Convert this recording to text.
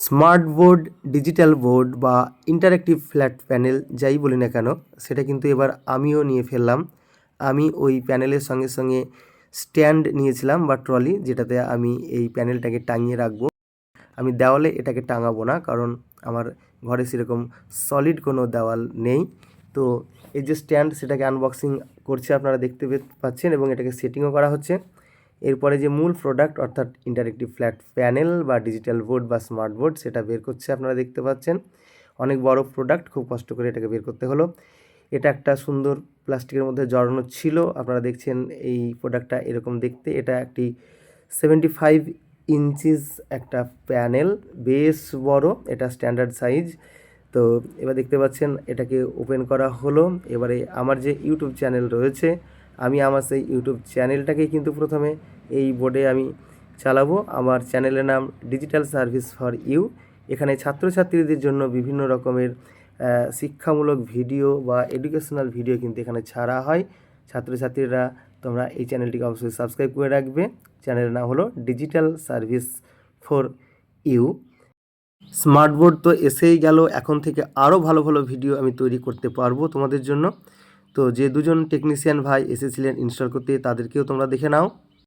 Smart board, digital board বা interactive flat panel যাই বলি না কেন, সেটা কিন্তু এবার আমিও নিয়ে ফেললাম। আমি ওই প্যানেলের সঙ্গে সঙ্গে স্ট্যান্ড নিয়েছিলাম বা ট্রলি, যেটাতে আমি এই প্যানেলটাকে টাঙিয়ে রাখবো। আমি দেওয়ালে এটাকে টাঙাবো না, কারণ আমার ঘরে সেরকম সলিড কোনো দেওয়াল নেই। তো এই যে স্ট্যান্ড, সেটাকে আনবক্সিং করছে, আপনারা দেখতে পাচ্ছেন, এবং এটাকে সেটিংও করা হচ্ছে। এরপরে যে মূল প্রোডাক্ট অর্থাৎ ইন্টারেক্টিভ ফ্ল্যাট প্যানেল বা ডিজিটাল বোর্ড বা স্মার্ট বোর্ড, সেটা বের করছে, আপনারা দেখতে পাচ্ছেন। অনেক বড় প্রোডাক্ট, খুব কষ্ট করে এটাকে বের করতে হলো। এটা একটা সুন্দর প্লাস্টিকের মধ্যে জড়ানো ছিল, আপনারা দেখছেন এই প্রোডাক্টটা এরকম দেখতে। এটা একটি 75 ইঞ্চিস একটা প্যানেল, বেশ বড়, এটা স্ট্যান্ডার্ড সাইজ। তো এবার দেখতে পাচ্ছেন এটাকে ওপেন করা হলো। এবারে আমার যে ইউটিউব চ্যানেল রয়েছে, আমি আমার সেই ইউটিউব চ্যানেলটাকেই কিন্তু প্রথমে এই বোর্ডে আমি চালাবো। আমার চ্যানেলের নাম ডিজিটাল সার্ভিস ফর ইউ। এখানে ছাত্রছাত্রীদের জন্য বিভিন্ন রকমের শিক্ষামূলক ভিডিও বা এডুকেশনাল ভিডিও কিন্তু এখানে ছাড়া হয়। ছাত্রছাত্রীরা, তোমরা এই চ্যানেলটিকে অবশ্যই সাবস্ক্রাইব করে রাখবে। চ্যানেলের নাম হলো digital service for you. Smart board তো এসেই গেল, এখন থেকে আরও ভালো ভালো ভিডিও আমি তৈরি করতে পারবো তোমাদের জন্য। তো যে দুজন টেকনিশিয়ান ভাই এসেছিলেন ইনস্টল করতে, তাদেরকেও তোমরা দেখে নাও।